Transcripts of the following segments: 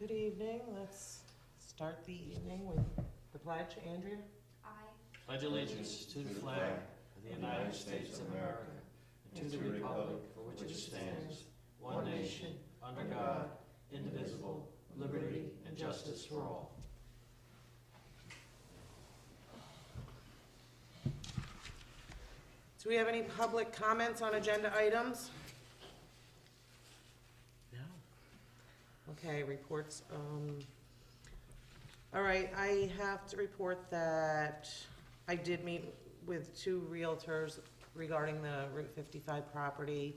Good evening. Let's start the evening with the pledge. Andrea? I Pledge allegiance to the flag of the United States of America and to the republic for which it stands, one nation, under God, indivisible, liberty and justice for all. Do we have any public comments on agenda items? No. Okay, reports. All right, I have to report that I did meet with two realtors regarding the Route 55 property.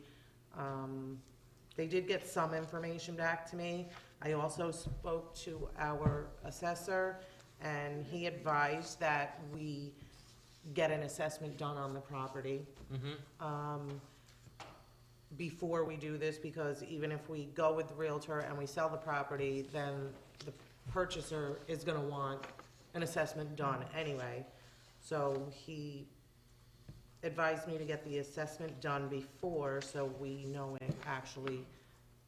They did get some information back to me. I also spoke to our assessor, and he advised that we get an assessment done on the property before we do this, because even if we go with the realtor and we sell the property, then the purchaser is gonna want an assessment done anyway. So he advised me to get the assessment done before, so we know actually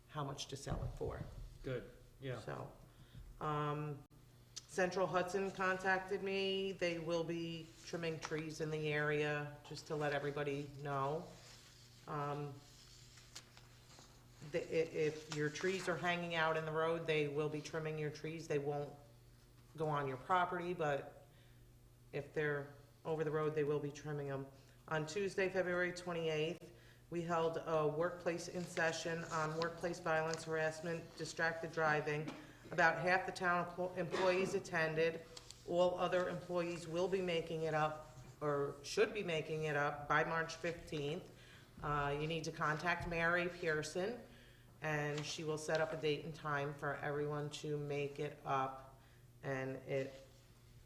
how much to sell it for. Good, yeah. So, Central Hudson contacted me. They will be trimming trees in the area, just to let everybody know. If your trees are hanging out in the road, they will be trimming your trees. They won't go on your property, but if they're over the road, they will be trimming them. On Tuesday, February 28th, we held a workplace in session on workplace violence, harassment, distracted driving. About half the town employees attended. All other employees will be making it up, or should be making it up, by March 15th. You need to contact Mary Pearson, and she will set up a date and time for everyone to make it up, and it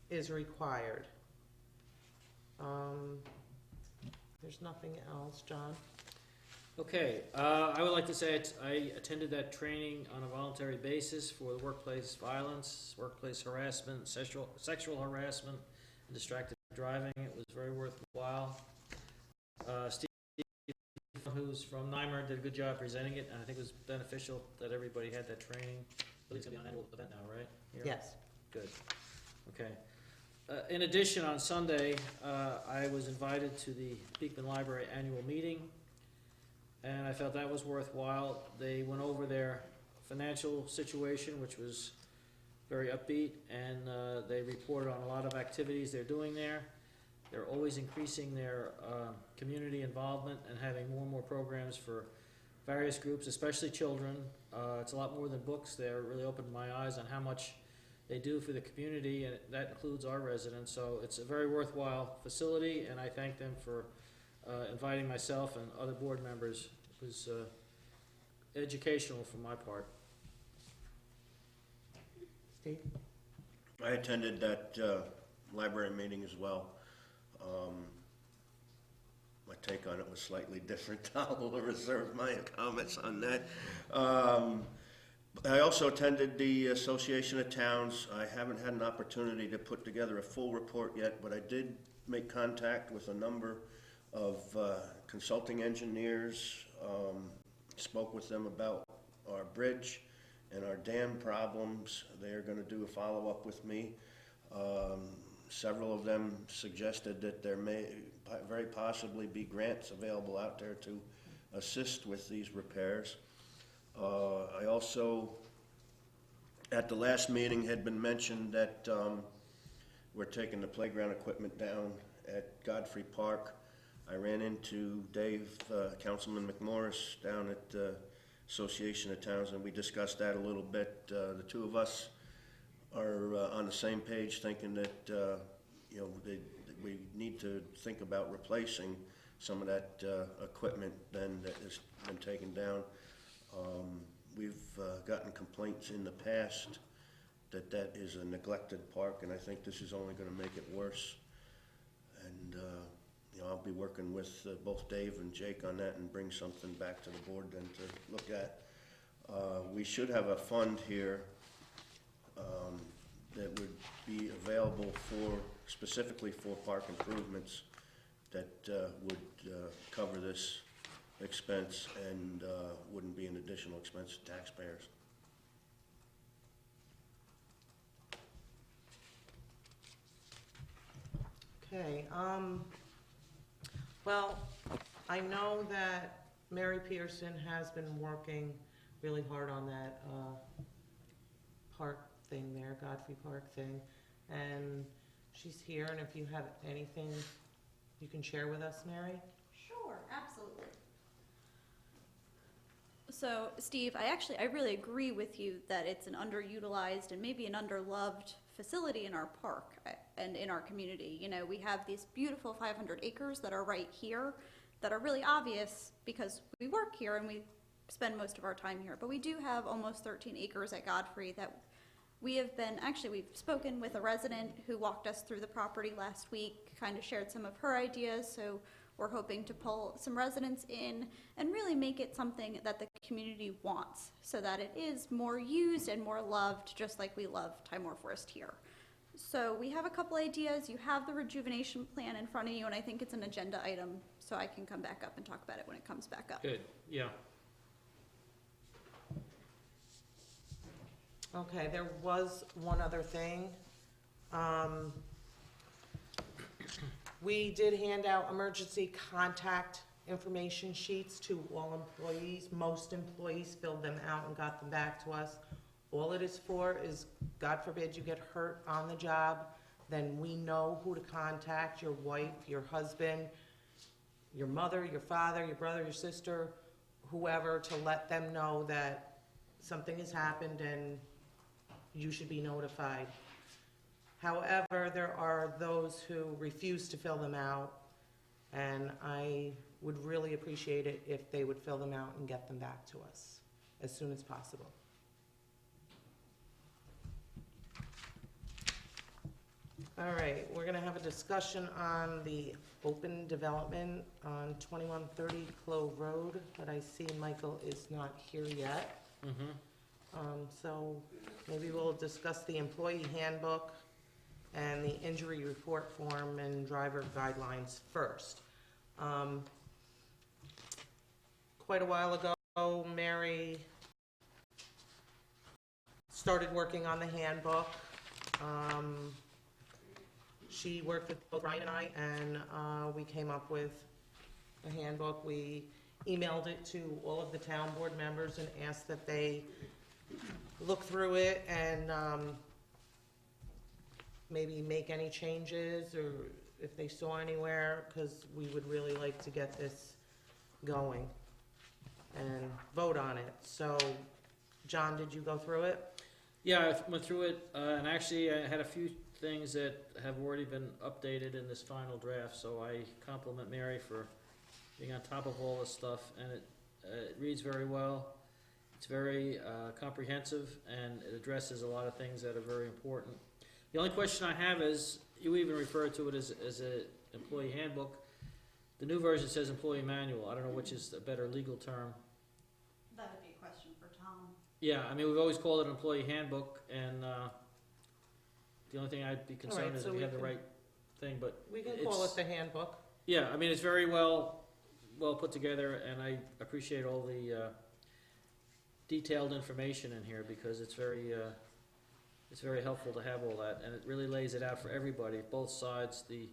is required. There's nothing else, John. Okay, I would like to say I attended that training on a voluntary basis for the workplace violence, workplace harassment, sexual harassment, and distracted driving. It was very worthwhile. Steve, who's from Nymer, did a good job presenting it, and I think it was beneficial that everybody had that training. But it's going to be an annual event now, right? Here? Yes. Good. Okay. In addition, on Sunday, I was invited to the Beekman Library annual meeting, and I felt that was worthwhile. They went over their financial situation, which was very upbeat, and they reported on a lot of activities they're doing there. They're always increasing their community involvement and having more and more programs for various groups, especially children. It's a lot more than books. They're really opened my eyes on how much they do for the community, and that includes our residents. So it's a very worthwhile facility, and I thank them for inviting myself and other board members. It was educational from my part. Steve? I attended that library meeting as well. My take on it was slightly different. I'll reserve my comments on that. I also attended the Association of Towns. I haven't had an opportunity to put together a full report yet, but I did make contact with a number of consulting engineers, spoke with them about our bridge and our dam problems. They are going to do a follow-up with me. Several of them suggested that there may very possibly be grants available out there to assist with these repairs. I also, at the last meeting, had been mentioned that we're taking the playground equipment down at Godfrey Park. I ran into Dave, Councilman McMorris, down at the Association of Towns, and we discussed that a little bit. The two of us are on the same page, thinking that we need to think about replacing some of that equipment then that has been taken down. We've gotten complaints in the past that that is a neglected park, and I think this is only going to make it worse. And I'll be working with both Dave and Jake on that and bring something back to the board then to look at. We should have a fund here that would be available specifically for park improvements that would cover this expense and wouldn't be an additional expense to taxpayers. Okay, well, I know that Mary Pearson has been working really hard on that, park thing there, Godfrey Park thing, and she's here, and if you have anything you can share with us, Mary? Sure, absolutely. So, Steve, I really agree with you that it's an underutilized and maybe an underloved facility in our park and in our community. You know, we have these beautiful 500 acres that are right here that are really obvious because we work here and we spend most of our time here. But we do have almost 13 acres at Godfrey that we've spoken with a resident who walked us through the property last week, kind of shared some of her ideas. So we're hoping to pull some residents in and really make it something that the community wants so that it is more used and more loved, just like we love Timor Forest here. So we have a couple ideas. You have the rejuvenation plan in front of you, and I think it's an agenda item, so I can come back up and talk about it when it comes back up. Good, yeah. Okay, there was one other thing. We did hand out emergency contact information sheets to all employees. Most employees filled them out and got them back to us. All it is for is, God forbid you get hurt on the job, then we know who to contact, your wife, your husband, your mother, your father, your brother, your sister, whoever, to let them know that something has happened and you should be notified. However, there are those who refuse to fill them out, and I would really appreciate it if they would fill them out and get them back to us as soon as possible. All right, we're gonna have a discussion on the open development on 2130 Clove Road, but I see Michael is not here yet. So maybe we'll discuss the employee handbook and the injury report form and driver guidelines first. Quite a while ago, Mary started working on the handbook. She worked with both Ryan and I, and we came up with a handbook. We emailed it to all of the town board members and asked that they look through it and maybe make any changes, or if they saw anywhere, because we would really like to get this going and vote on it. So, John, did you go through it? Yeah, I went through it, and actually I had a few things that have already been updated in this final draft, so I compliment Mary for being on top of all this stuff, and it reads very well. It's very comprehensive, and it addresses a lot of things that are very important. The only question I have is, you even refer to it as an employee handbook. The new version says employee manual. I don't know which is a better legal term. That would be a question for Tom. Yeah, I mean, we've always called it an employee handbook, and the only thing I'd be concerned Alright, is so if we we have the can- right thing, but We can call it the handbook. yeah, I mean, it's very well put together, and I appreciate all the detailed information in here, because it's very helpful to have all that, and it really lays it out for everybody, both sides, the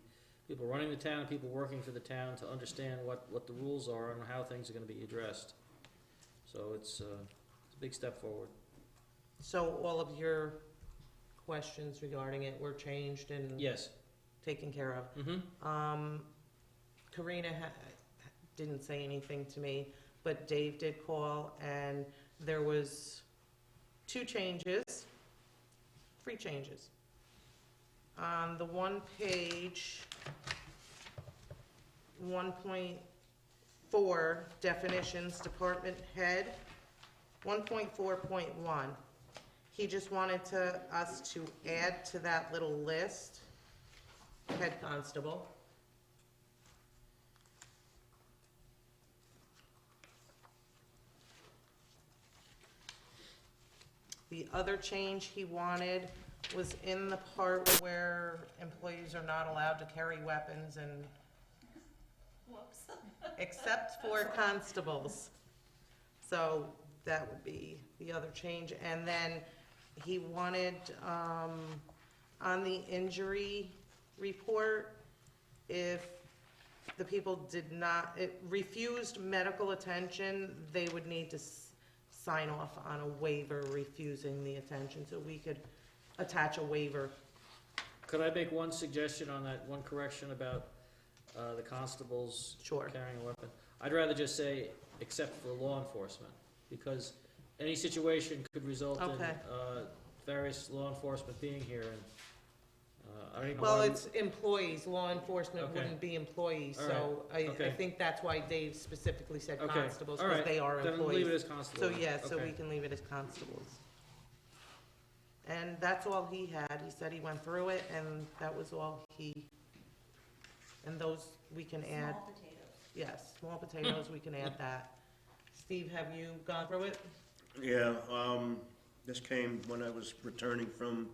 people running the town and people working for the town, to understand what the rules are and how things are gonna be addressed. So it's a big step forward. So all of your questions regarding it were changed and Yes. taken care of. Mm-hmm. Karina didn't say anything to me, but Dave did call, and there was 3 changes. On the one page, 1.4 definitions, department head, 1.4.1. He just wanted us to add to that little list, head constable. The other change he wanted was in the part where employees are not allowed to carry weapons, and Whoops. except for constables. So that would be the other change. And then he wanted, on the injury report, if the people refused medical attention, they would need to sign off on a waiver refusing the attention, so we could attach a waiver. Could I make one suggestion on that, one correction about the constables Sure. carrying a weapon? I'd rather just say, except for law enforcement, because any situation could result in Okay. various law enforcement being here, and I don't even know Well, why it's employees, law enforcement Okay. wouldn't be employees, All so I Okay. think that's why Dave specifically said Okay. constables, All because right. they are Then leave it employees. as constable. So, yeah, so Okay. we can leave it as constables. And that's all he had. He said he went through it, and that was all and those we can add. Small potatoes. Yes, small potatoes, we can add that. Steve, have you gone through it? Yeah, this came when I was returning from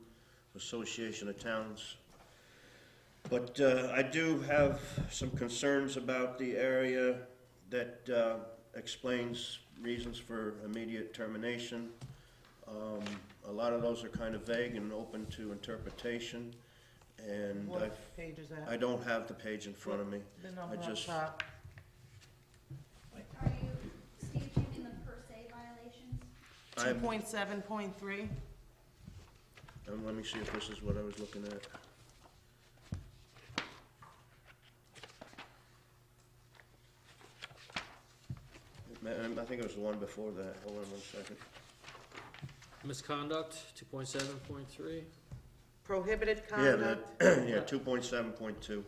Association of Towns. But I do have some concerns about the area that explains reasons for immediate termination. A lot of those are kind of vague and open to interpretation, and What page is that? I don't have the page in front of me. The number on just- top. Are you, Steve, do you mean the per se violations? I'm- 2.7.3. Let me see if this is what I was looking at. I think it was the one before that. Hold on one second. Misconduct, 2.7.3. Prohibited Yeah, conduct. yeah, 2.7.2.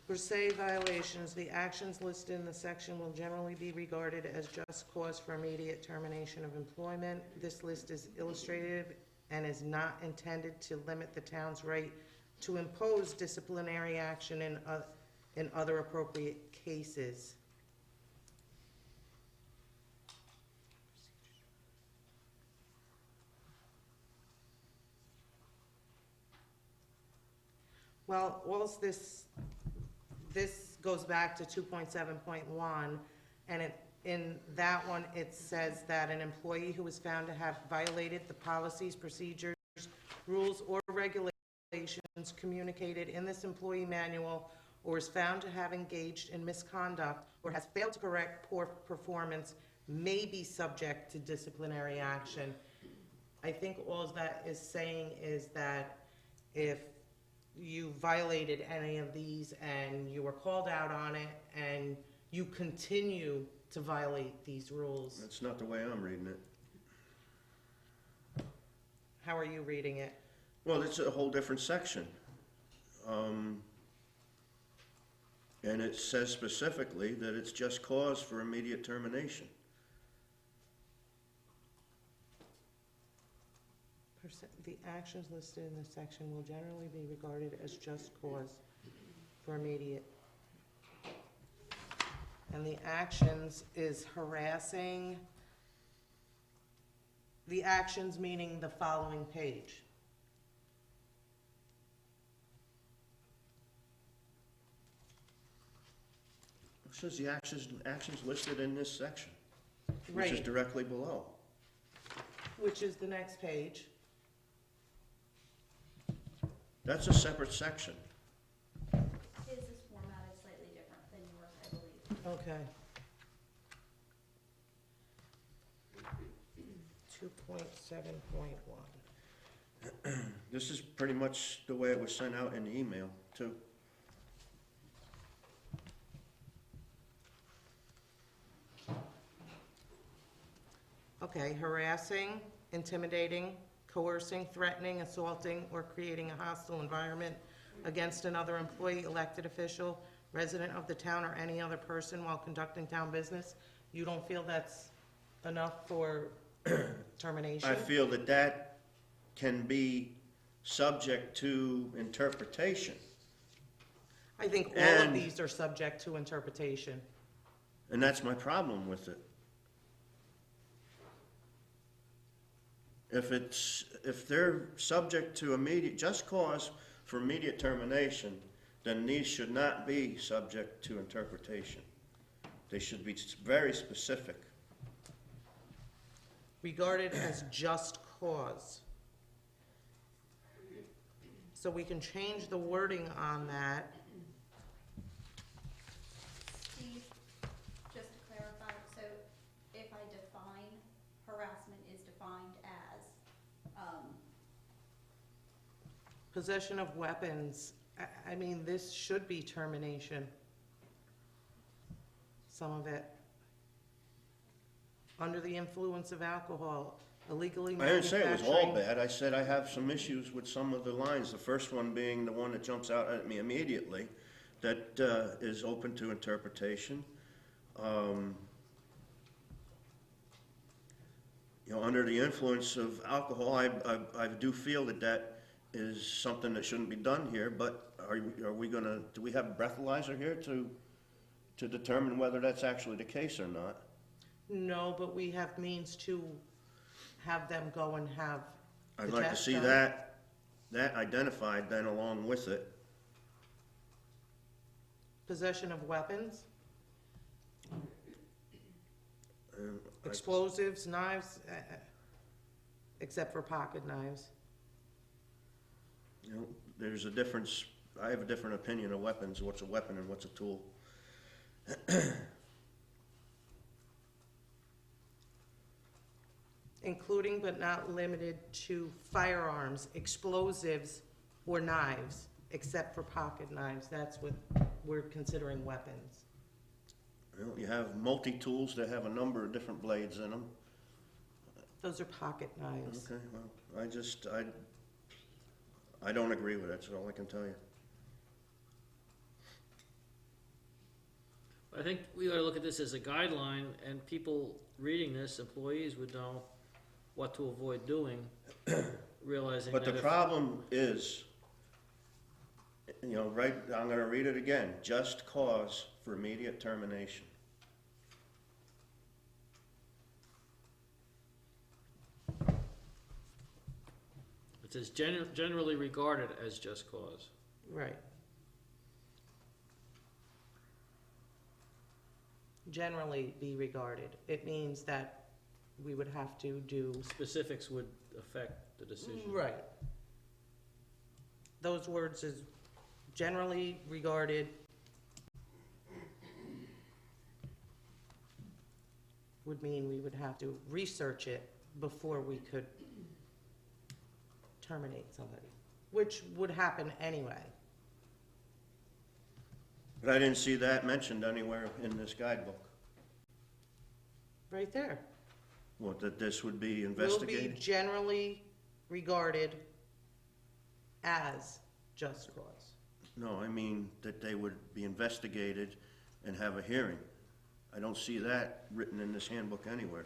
Per se violations, the actions listed in the section will generally be regarded as just cause for immediate termination of employment. This list is illustrative and is not intended to limit the town's right to impose disciplinary action in other appropriate cases. Well, this goes back to 2.7.1, and in that one, it says that an employee who is found to have violated the policies, procedures, rules, or regulations communicated in this employee manual, or is found to have engaged in misconduct, or has failed to correct poor performance, may be subject to disciplinary action. I think all that is saying is that if you violated any of these and you were called out on it and you continue to violate these rules, That's not the way I'm reading it. how are you reading it? Well, it's a whole different section. And it says specifically that it's just cause for immediate termination. The actions listed in this section will generally be regarded as just cause for immediate. And the actions is harassing, the actions meaning the following page. It says the actions listed in this section, which is Right, directly below. which is the next page. That's a separate section. His is formatted slightly different than yours, I believe. Okay. 2.7.1. This is pretty much the way it was sent out in the email, too. Okay, harassing, intimidating, coercing, threatening, assaulting, or creating a hostile environment against another employee, elected official, resident of the town, or any other person while conducting town business. You don't feel that's enough for termination? I feel that that can be subject to interpretation. I think all of And- these are subject to interpretation. And that's my problem with it. If they're subject to immediate, just cause for immediate termination, then these should not be subject to interpretation. They should be very specific. Regarded as just cause. So we can change the wording on that. Steve, just to clarify, so if I define harassment is defined as, Possession of weapons, I mean, this should be termination. Some of it. Under the influence of alcohol, illegally I didn't say it was all manufacturing. bad, I said I have some issues with some of the lines, the first one being the one that jumps out at me immediately, that is open to interpretation. You know, under the influence of alcohol, I do feel that that is something that shouldn't be done here, but are we gonna, do we have a breathalyzer here to determine whether that's actually the case or not? No, but we have means to have them go and have the I'd like to test see done. that identified then along with it. Possession of weapons, And I- explosives, knives, except for pocket knives. You know, there's a difference, I have a different opinion of weapons, what's a weapon and what's a tool. Including but not limited to firearms, explosives, or knives, except for pocket knives. That's what we're considering weapons. You know, you have multi-tools that have a number of different blades in them. Those are pocket knives. Okay, well, I don't agree with it, that's all I can tell you. I think we ought to look at this as a guideline, and people reading this, employees would know what to avoid doing, realizing But that the if... problem is, you know, right, I'm gonna read it again, just cause for immediate termination. It says generally regarded as just cause. Right. Generally be regarded. It means that we would have to do. Specifics would affect the decision. Right. Those words is generally regarded would mean we would have to research it before we could terminate somebody, which would happen anyway. But I didn't see that mentioned anywhere in this guidebook. Right there. What, that this would be Will investigated? be generally regarded as just cause. No, I mean that they would be investigated and have a hearing. I don't see that written in this handbook anywhere.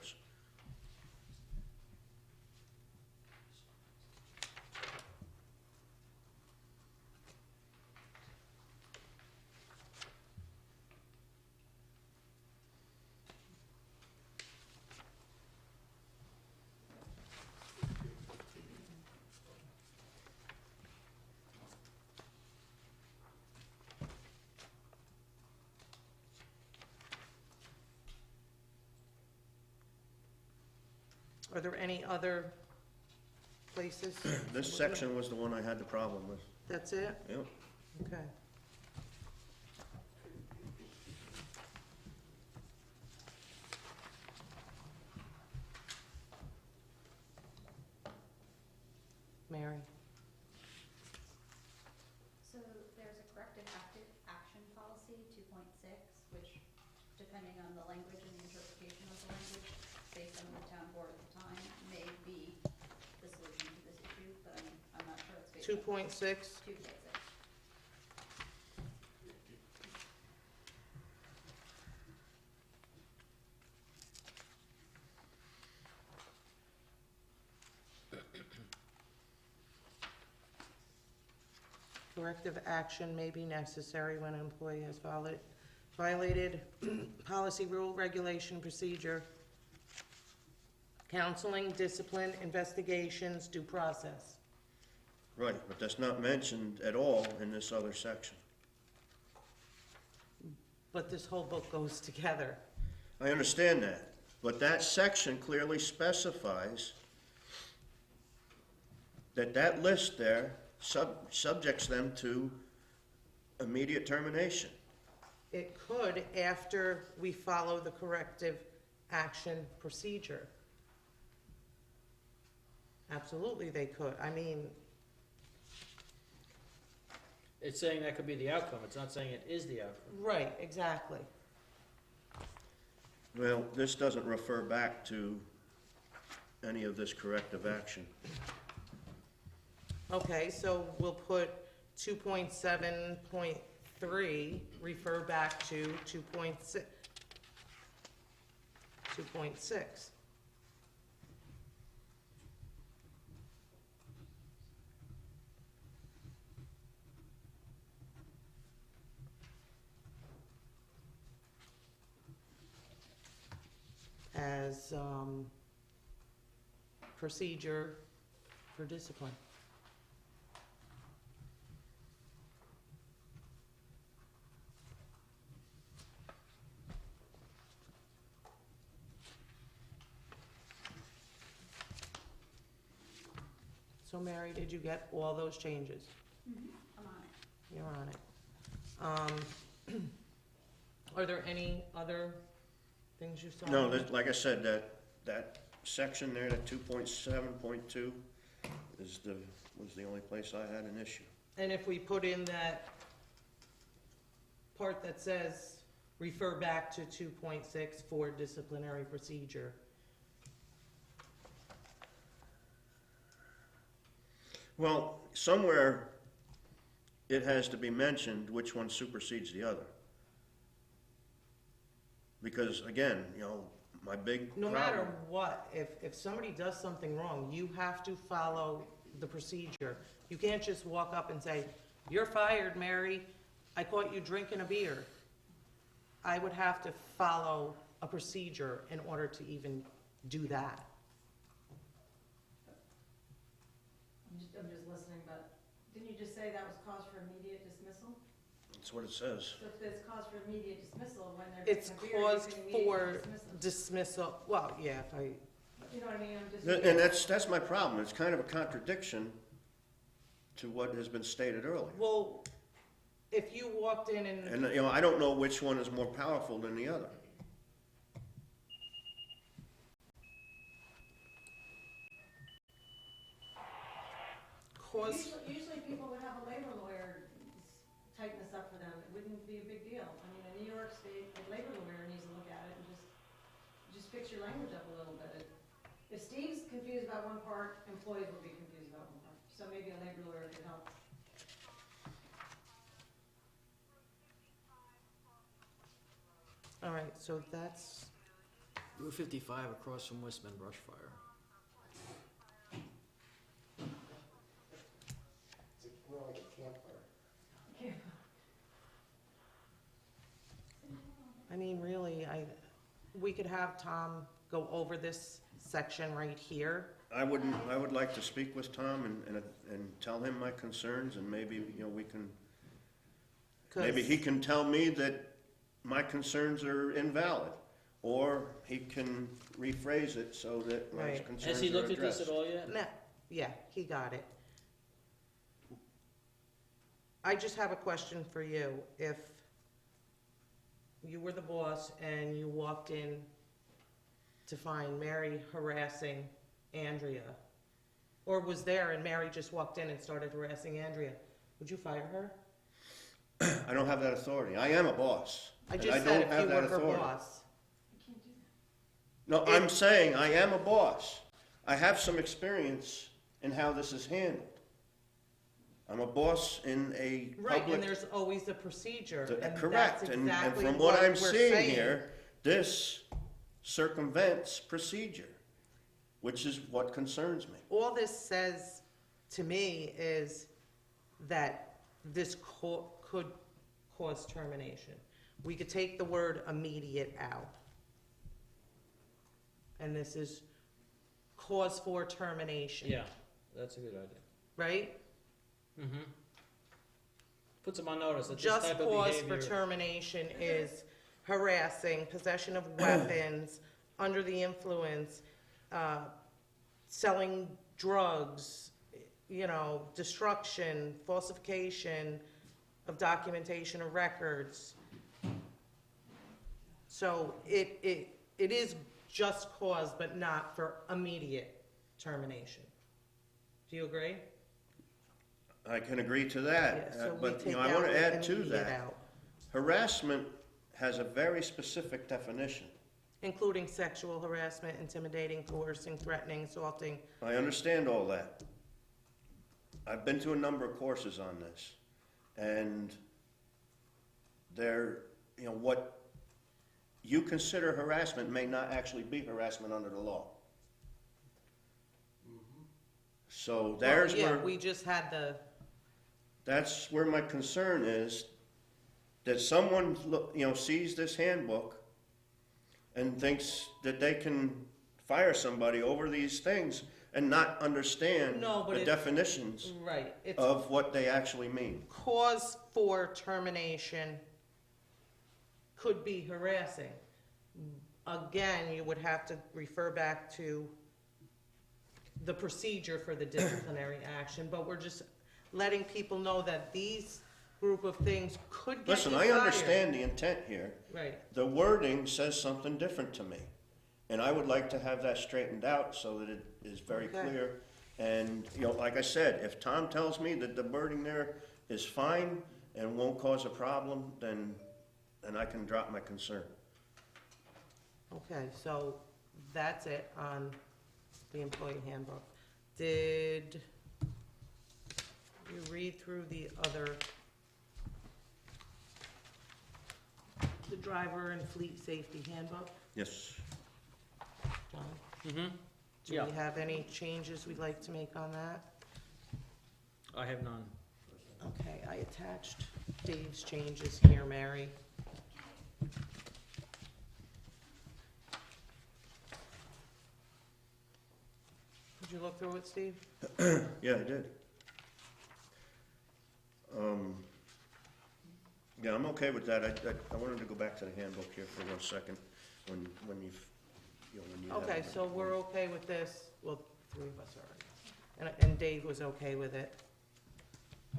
Are there any other places? This section was the one I had the problem with. That's it? Yep. Okay. Mary? so there's a corrective action policy, 2.6, which, depending on the language and the interpretation of the language, based on the town board at the time, may be the solution to this issue, but I'm not sure it's based on 2.6? 2.6. Corrective action may be necessary when an employee has violated policy, rule, regulation, procedure, counseling, discipline, investigations, due process. Right, but that's not mentioned at all in this other section. But this whole book goes together. I understand that, but that section clearly specifies that that list there subjects them to immediate termination. It could after we follow the corrective action procedure. Absolutely, they could. I mean, It's saying that could be the outcome, it's not saying it is the outcome. right, exactly. Well, this doesn't refer back to any of this corrective action. Okay, so we'll put 2.7.3, refer back to 2.6. 2.6. As, procedure for discipline. So Mary, did you get all those changes? I'm on it. You're on it. Are there any other things you saw? No, like I said, that section there, that 2.7.2 was the only place I had an issue. And if we put in that part that says, refer back to 2.6 for disciplinary procedure, Well, somewhere it has to be mentioned which one supersedes the other. Because again, my big no problem. matter what, if somebody does something wrong, you have to follow the procedure. You can't just walk up and say, "You're fired, Mary. I caught you drinking a beer." I would have to follow a procedure in order to even do that. I'm just listening, but didn't you just say that was cause for immediate dismissal? That's what it says. So if it's cause for immediate dismissal, when they're It's drinking a beer, you caused can for immediately dismiss them. dismissal, well, yeah, if I, You know what I mean? I'm just. And that's my problem. It's kind of a contradiction to what has been stated earlier. well, if you walked in and, And, I don't know which one is more powerful than the other. caused, Usually people would have a labor lawyer tighten this up for them. It wouldn't be a big deal. I mean, in New York State, a labor lawyer needs to look at it and just fix your language up a little bit. If Steve's confused about one part, employees will be confused about one part. So maybe a labor lawyer could help. all right, so that's, Route 55 across from Westman Brush Fire. I mean, really, we could have Tom go over this section right here. I would like to speak with Tom and tell him my concerns, and maybe, we can, 'cause- maybe he can tell me that my concerns are invalid, or he can rephrase it so that my Right. concerns Has he are looked at this addressed. at all yet? Nah, yeah, he got it. I just have a question for you. If you were the boss and you walked in to find Mary harassing Andrea, or was there and Mary just walked in and started harassing Andrea, would you fire her? I don't have that authority. I am a boss. I and just don't said if have you that were her authority. boss. You can't do that. No, I'm saying I am a boss. I have some experience in how this is handled. I'm a boss in a Right, and public. there's always a procedure, and Correct, that's and exactly from what what I'm we're seeing saying. here, this circumvents procedure, which is what concerns me. All this says to me is that this could cause termination. We could take the word immediate out. And this is cause for termination. Yeah, that's a good idea. Right? Mm-hmm. Puts them on notice that this Just type of cause for behavior. termination is harassing, possession of weapons, under the influence, selling drugs, destruction, falsification of documentation or records. So it is just cause, but not for immediate termination. Do you agree? I can agree to that, Yeah, so we but, take I out want to the add to immediate that. out, Harassment has a very specific definition. including sexual harassment, intimidating, coercing, threatening, assaulting. I understand all that. I've been to a number of courses on this, and what you consider harassment may not actually be harassment under the law. So there's Well, yeah, where, we just had that's where my concern is, that someone, sees this handbook and thinks that they can fire somebody over these things and not understand No, but the it's- definitions right, it's of what they actually mean. cause for termination could be harassing. Again, you would have to refer back to the procedure for the disciplinary action, but we're just letting people know that these group of things could get you Listen, fired. I understand the intent here. Right, The wording says something different to me. And I would like to have that straightened out so that it is very Okay. clear. And, like I said, if Tom tells me that the wording there is fine and won't cause a problem, then I can drop my concern. okay, so that's it on the employee handbook. Did you read through the driver and fleet safety handbook, Yes. John? Mm-hmm. Do Yeah, we have any changes we'd like to make on that? I have none. Okay, I attached Dave's changes here, Mary. Did you look through it, Steve? Yeah, I did. Yeah, I'm okay with that. I wanted to go back to the handbook here for 1 second, when you have Okay, it. so we're okay with this, well, three of us are, and Dave was okay with it.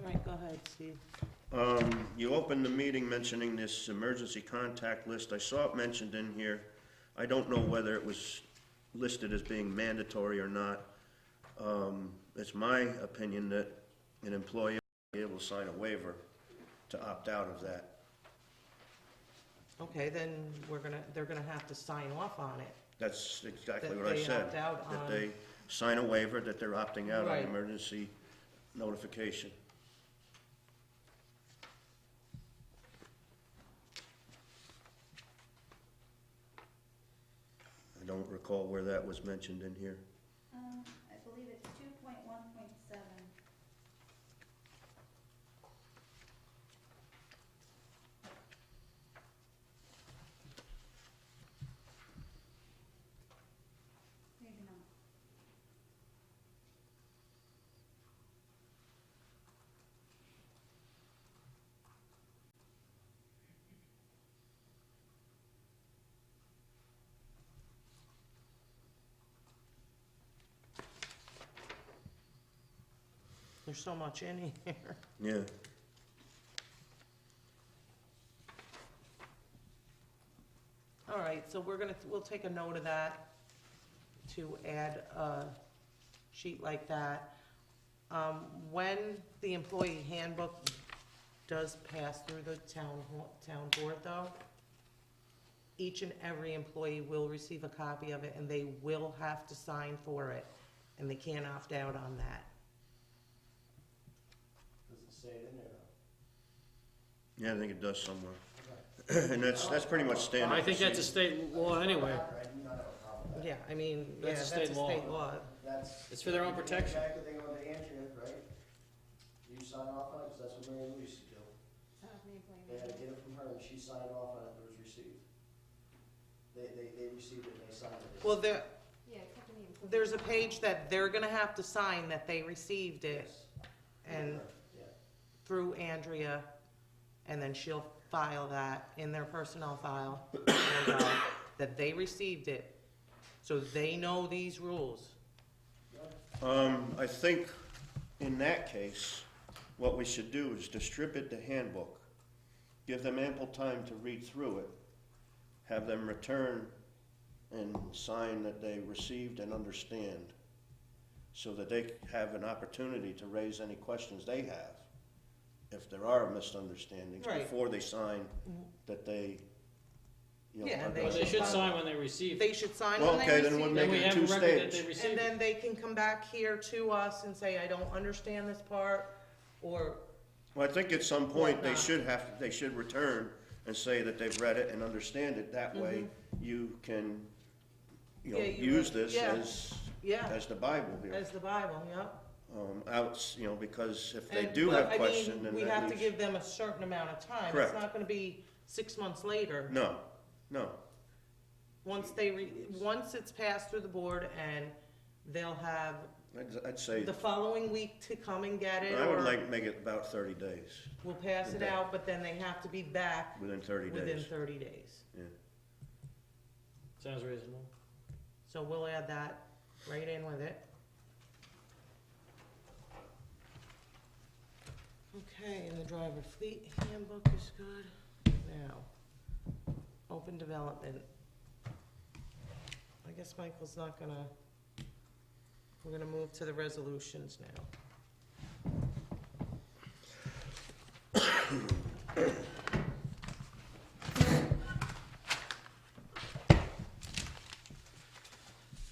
All right, go ahead, Steve. You opened the meeting mentioning this emergency contact list. I saw it mentioned in here. I don't know whether it was listed as being mandatory or not. It's my opinion that an employee will be able to sign a waiver to opt out of that. Okay, then they're gonna have to sign off on it. That's exactly That what I they said. opt out That on. they sign a waiver that they're opting out on Right. emergency notification. I don't recall where that was mentioned in here. I believe it's 2.1.7. Maybe not. There's so much in here. Yeah. All right, so we'll take a note of that to add a sheet like that. When the employee handbook does pass through the town board though, each and every employee will receive a copy of it and they will have to sign for it, and they can't opt out on that. Does it say it in there? Yeah, I think it does somewhere. And that's pretty much standard. I think that's a procedure. state law anyway. I do not have a problem with that. Yeah, I mean, yeah, That's that's a a state law. state law. That's. It's for their own protection. Back to the thing on the Andrea, right? You sign off on it, because that's what Mary Lou used to do. They had to get it from her, and she signed off on it, and it was received. They received it, and they signed it. Well, there's a page that they're gonna have to sign that they received it Yes. and Yeah. through Andrea, and then she'll file that in their personnel file, that they received it, so they know these rules. I think in that case, what we should do is distribute the handbook, give them ample time to read through it, have them return and sign that they received and understand, so that they have an opportunity to raise any questions they have, if there are misunderstandings, Right. before they sign that they, you know. Yeah, are they Well, gonna- they should sign when they receive They it. should sign Well, when they okay, then we'll receive Then make we it, it have a record that two-stage. they received and it. then they can come back here to us and say, I don't understand this part, or, Well, I think at some point, they Whatnot. they should return and say that they've read it and understand it. That way, you can, Yeah, you use re- this yeah. as yeah, the Bible here. as the Bible, yep. Because if they And- do but, have I mean, questions, then we that have to leaves. give them a certain amount of time. Correct. It's not gonna be 6 months later. No, no. Once once it's passed through the board, and they'll have I'd say, the following week to come and get it, I would or like to make it about 30 days, we'll pass it Okay. out, but then they have to be back within 30 within days. 30 days. Yeah. Sounds reasonable. So we'll add that right in with it. Okay, and the driver fleet handbook is good. Now, open development. I guess Michael's not gonna, we're gonna move to the resolutions now.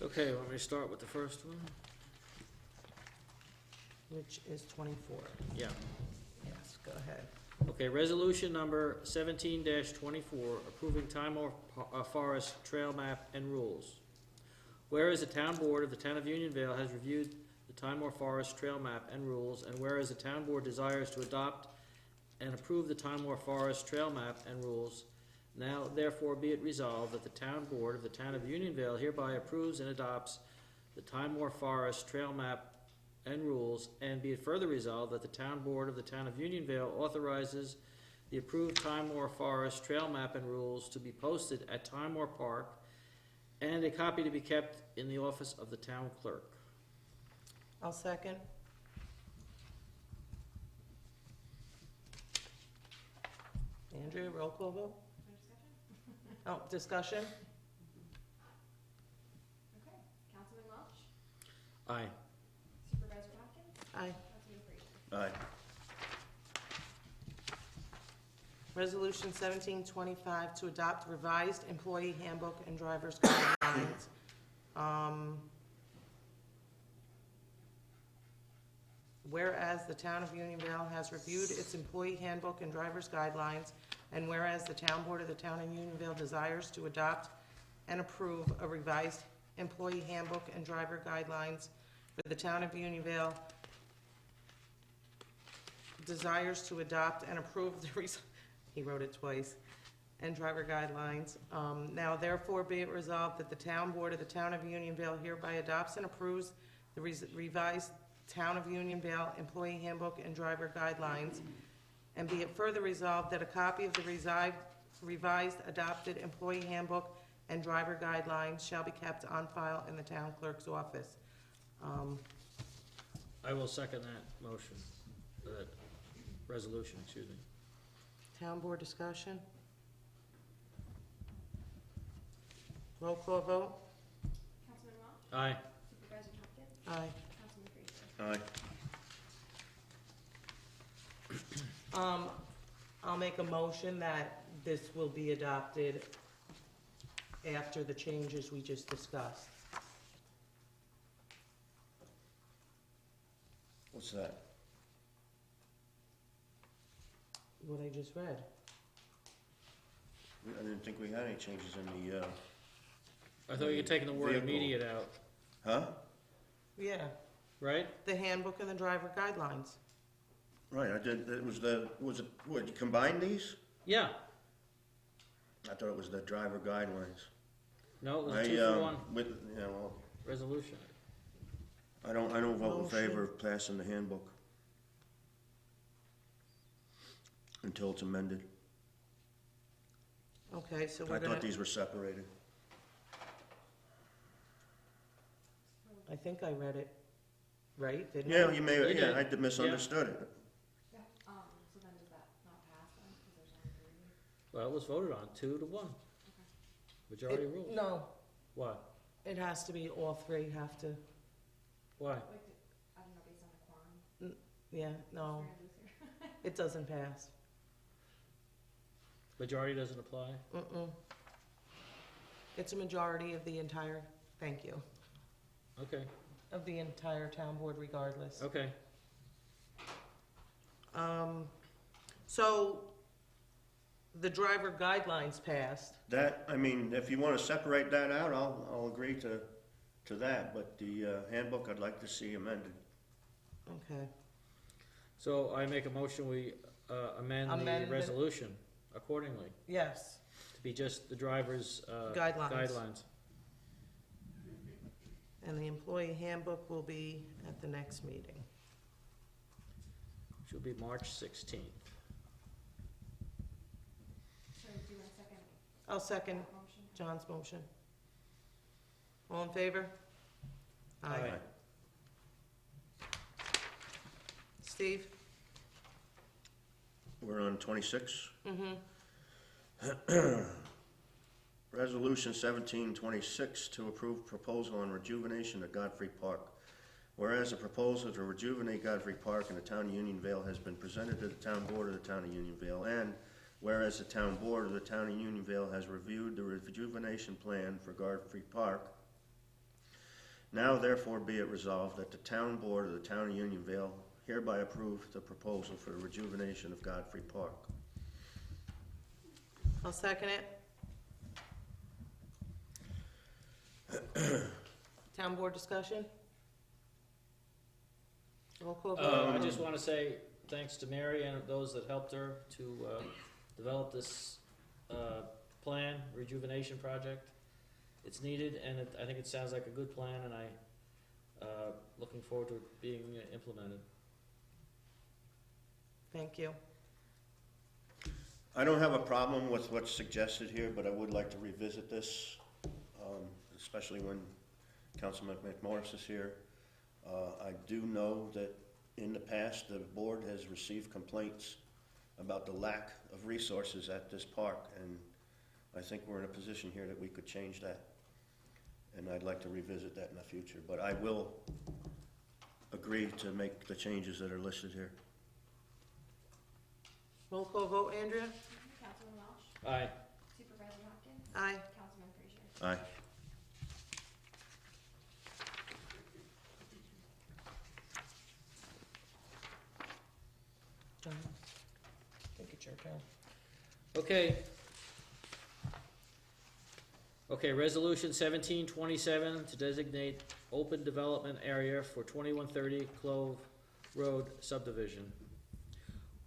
Okay, want me to start with the first one? Which is 24. Yeah. Yes, go ahead. Okay, resolution number 17-24, approving Time Forest Trail Map and Rules. Whereas the Town Board of the Town of Unionville has reviewed the Time Forest Trail Map and Rules, and whereas the Town Board desires to adopt and approve the Time Forest Trail Map and Rules, now therefore be it resolved that the Town Board of the Town of Unionville hereby approves and adopts the Time Forest Trail Map and Rules, and be it further resolved that the Town Board of the Town of Unionville authorizes the approved Time Forest Trail Map and Rules to be posted at Time Park, and a copy to be kept in the office of the town clerk. I'll second. Andrea, roll call vote? Oh, discussion? Okay, Councilman Welch, Aye. Supervisor Hopkins, Aye. Councilman Frazier. Aye. Resolution 1725 to adopt revised employee handbook and driver's guidelines. Whereas the town of Unionville has reviewed its employee handbook and driver's guidelines, and whereas the town board of the town of Unionville desires to adopt and approve a revised employee handbook and driver guidelines for the town of Unionville, desires to adopt and approve the he wrote it twice, and driver guidelines. Now therefore be it resolved that the town board of the town of Unionville hereby adopts and approves the revised town of Unionville employee handbook and driver guidelines. And be it further resolved that a copy of the revised adopted employee handbook and driver guidelines shall be kept on file in the town clerk's office. I will second that motion, that resolution, excuse me. Town board discussion? Roll call vote? Councilman Welch, Aye. Supervisor Hopkins, Aye. Councilman Frazier. Aye. I'll make a motion that this will be adopted after the changes we just discussed. What's that? What I just read. I didn't think we had any changes in the, I thought you had taken the word Vehicle. immediate out, Yeah, right? the handbook and the driver guidelines. right, was it, what, you combined these? Yeah. I thought it was the driver guidelines. No, it was a 2-for-1 Well, resolution. I don't vote in Motion. favor of passing the handbook until it's amended. Okay, so I we're gonna, thought these were separated. I think I read it. right? Didn't Yeah, we? you may, You yeah, did. I misunderstood it. Yeah. So then does that not pass then, because there's only three? Well, it was voted on 2-1. Majority rules. No, Why? it has to be all three have to, Why? Like, I don't know, based on the quorum. yeah, no, It's very loose here. it doesn't pass. Majority doesn't apply? Mm-mm. It's a majority of the entire, thank you, Okay, of the entire town board regardless. okay. So, the driver guidelines passed. That, I mean, if you wanna separate that out, I'll agree to that, but the handbook I'd like to see amended. Okay. So I make a motion, we amend Amend the the- resolution accordingly, Yes, to be just the driver's guidelines. guidelines. And the employee handbook will be at the next meeting. Should be March 16th. So do you want a second I'll second motion? John's motion. All in favor? Aye. Steve? We're on 26. Mm-hmm. Resolution 1726 to approve proposal on rejuvenation of Godfrey Park. Whereas a proposal to rejuvenate Godfrey Park in the town of Unionville has been presented to the town board of the town of Unionville, and whereas the town board of the town of Unionville has reviewed the rejuvenation plan for Godfrey Park, now therefore be it resolved that the town board of the town of Unionville hereby approve the proposal for the rejuvenation of Godfrey Park. I'll second it. Town board discussion? Roll call vote. I just want to say thanks to Mary and those that helped her to develop this plan, rejuvenation project. It's needed, and I think it sounds like a good plan, and looking forward to it being implemented. Thank you. I don't have a problem with what's suggested here, but I would like to revisit this, especially when Councilman McMorris is here. I do know that in the past, the board has received complaints about the lack of resources at this park, and I think we're in a position here that we could change that. And I'd like to revisit that in the future, but I will agree to make the changes that are listed here. Roll call vote, Andrea? Councilman Welch? Aye. Supervisor Hopkins? Aye. Councilman Frazier? Aye. John? I think it's your turn. Okay. Okay, resolution 1727 to designate open development area for 2130 Clove Road subdivision.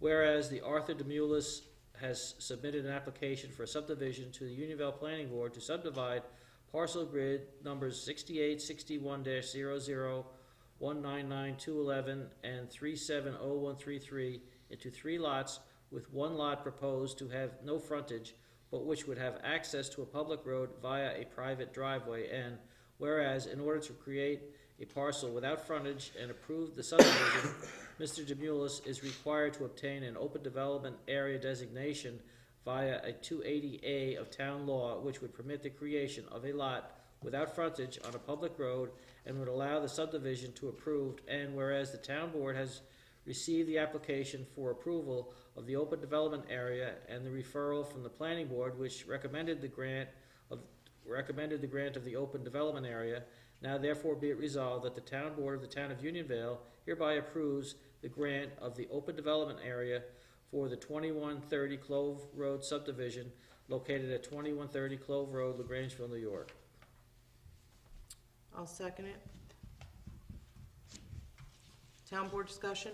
Whereas the Arthur Demoulas has submitted an application for a subdivision to the Unionville Planning Board to subdivide parcel grid numbers 6861-00, 199211, and 370133 into 3 lots, with 1 lot proposed to have no frontage, but which would have access to a public road via a private driveway. And whereas in order to create a parcel without frontage and approve the subdivision, Mr. Demoulas is required to obtain an open development area designation via a 280A of town law, which would permit the creation of a lot without frontage on a public road and would allow the subdivision to approved. And whereas the town board has received the application for approval of the open development area and the referral from the planning board, which recommended the grant of the open development area, now therefore be it resolved that the town board of the town of Unionville hereby approves the grant of the open development area for the 2130 Clove Road subdivision located at 2130 Clove Road, LaGrangeville, New York. I'll second it. Town board discussion?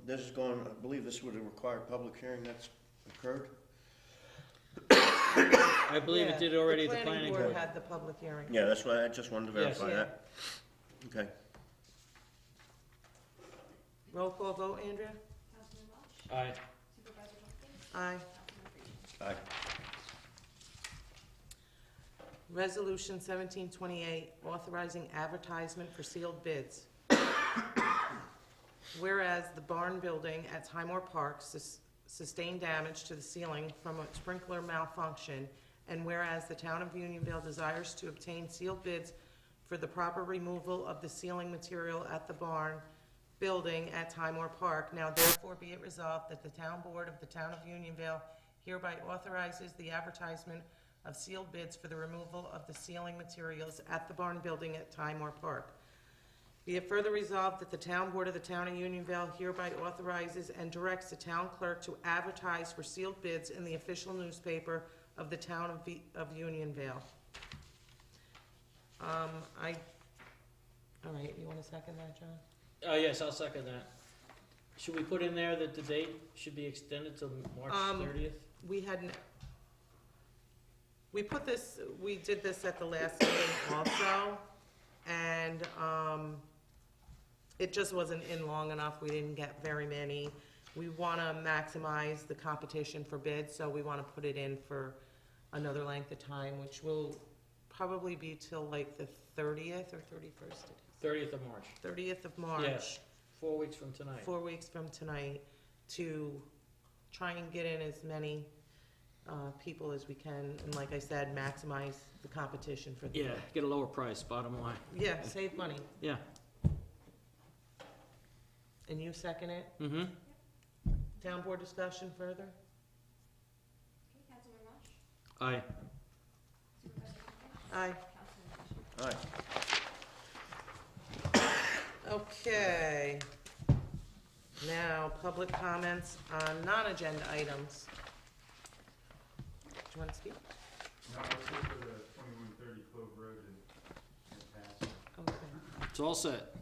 This is going, I believe this would have required public hearing, that's occurred? I believe Yeah, it did already at the planning board. had the public hearing. Yeah, that's why I just wanted to Yes. verify Yeah. that. Okay. Roll call vote, Andrea? Councilman Welch? Aye. Supervisor Hopkins? Aye. Councilman Frazier? Aye. Resolution 1728, authorizing advertisement for sealed bids. Whereas the barn building at Highmore Park sustained damage to the ceiling from a sprinkler malfunction, and whereas the town of Unionville desires to obtain sealed bids for the proper removal of the ceiling material at the barn building at Highmore Park, now therefore be it resolved that the town board of the town of Unionville hereby authorizes the advertisement of sealed bids for the removal of the ceiling materials at the barn building at Highmore Park. Be it further resolved that the town board of the town of Unionville hereby authorizes and directs the town clerk to advertise for sealed bids in the official newspaper of the town of Unionville. All right, you want to second that, John? Yes, I'll second that. Should we put in there that the date should be extended till March 30th? We hadn't, we did this at the last meeting also, and, it just wasn't in long enough, we didn't get very many. We wanna maximize the competition for bids, so we wanna put it in for another length of time, which will probably be till like the 30th or 31st, 30th of March. 30th of March. Yes. 4 weeks from tonight. 4 weeks from tonight, to try and get in as many people as we can, and like I said, maximize the competition for the. Yeah, get a lower price, bottom line. Yeah, save money. Yeah. And you second it? Mm-hmm. Town board discussion further? Okay, Councilman Rush? Aye. Supervisor Duncan? Aye. Councilman Bishop? Aye. Okay. Now, public comments on non-agenda items. Do you want to speak? No, I'll stick for the 2130 Clove Road and pass. Okay. It's all set.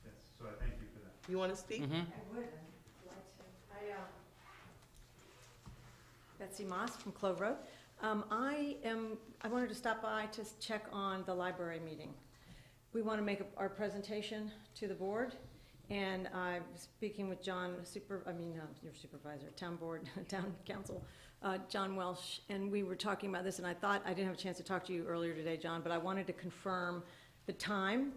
Yes, so I thank you for that. You want to speak? Mm-hmm. I would, I'd like to. Betsy Moss from Clove Road. I wanted to stop by to check on the library meeting. We want to make our presentation to the board, and I'm speaking with John, your supervisor, town board, town council, John Welsh, and we were talking about this, and I thought, I didn't have a chance to talk to you earlier today, John, but I wanted to confirm the time.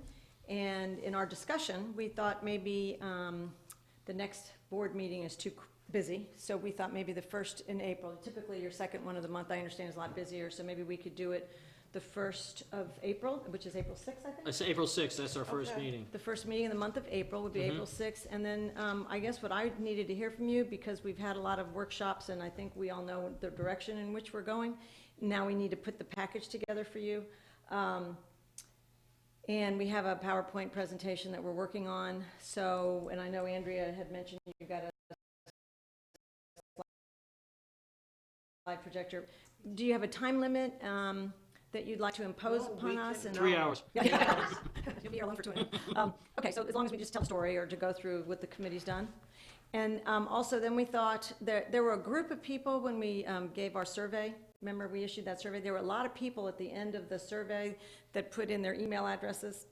And in our discussion, we thought maybe the next board meeting is too busy, so we thought maybe the first in April. Typically, your second one of the month, I understand, is a lot busier, so maybe we could do it the 1st of April, which is April 6th, I think? It's April 6th, that's our first Okay. meeting. The first meeting in the month of April would be Mhm. April 6th, and then I guess what I needed to hear from you, because we've had a lot of workshops, and I think we all know the direction in which we're going. Now we need to put the package together for you. And we have a PowerPoint presentation that we're working on, so, and I know Andrea had mentioned you got a slide projector. Do you have a time limit that you'd like to impose No, upon we us? can- And 3 hours. Yeah. You'll be here alone for 2 minutes. Okay, so as long as we just tell the story or to go through what the committee's done. And also, then we thought, there were a group of people when we gave our survey. Remember, we issued that survey? There were a lot of people at the end of the survey that put in their email addresses,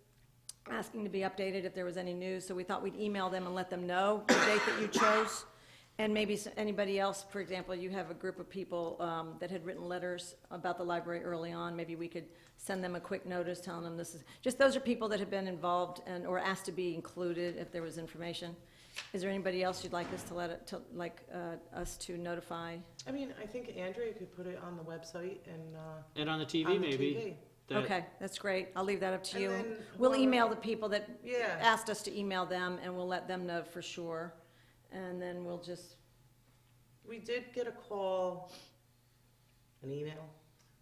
asking to be updated if there was any news. So we thought we'd email them and let them know the date that you chose. And maybe anybody else, for example, you have a group of people that had written letters about the library early on. Maybe we could send them a quick notice telling them this is, just those are people that have been involved or asked to be included if there was information. Is there anybody else you'd like us us to notify? I mean, I think Andrea could put it on the website and, And on the on TV, the maybe. TV. that- Okay, that's great. I'll leave that up to And you. then We'll whoever- email the people that Yeah, asked us to email them, and we'll let them know for sure. And then we'll just, we did get a call, an email,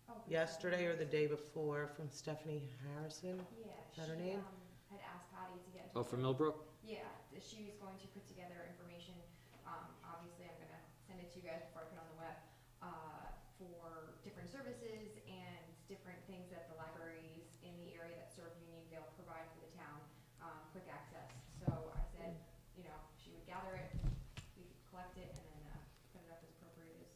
Oh, yesterday or the day before from Stephanie Harrison. Yeah, that her she, name? had asked Patty to get. in Oh, touch from with- Millbrook? Yeah, she was going to put together information, obviously I'm gonna send it to you guys before I put it on the web, for different services and different things that the libraries in the area that serve Unionville provide for the town, quick access. So I said, she would gather it, we could collect it, and then, put it up as appropriate as.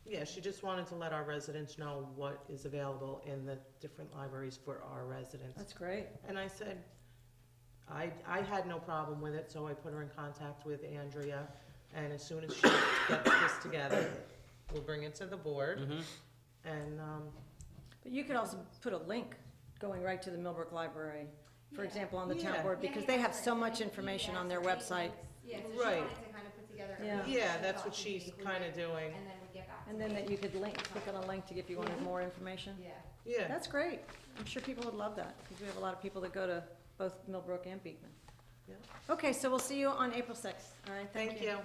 Yeah, she just wanted to let our residents know what is available in the different libraries for our residents. that's great. And I said, I had no problem with it, so I put her in contact with Andrea, and as soon as she gets this together, we'll bring it to the board, Mm-hmm. and, But you could also put a link going right to the Millbrook Library, for Yeah. example, on the Yeah. town board, Yeah, because he they have has so it, much and information PDFs on their or any website. links. Yeah, so she Right. wanted to kind of put together. Yeah. everything Yeah, she that's thought what she she's could include, kinda doing. And then we get back to And then me. that you could click on a link to if you wanted more information. Yeah. Yeah, That's great. I'm sure people would love that, because we have a lot of people that go to both Millbrook and Beekman. Yeah. Okay, so we'll see you on April 6th, all right? thank you.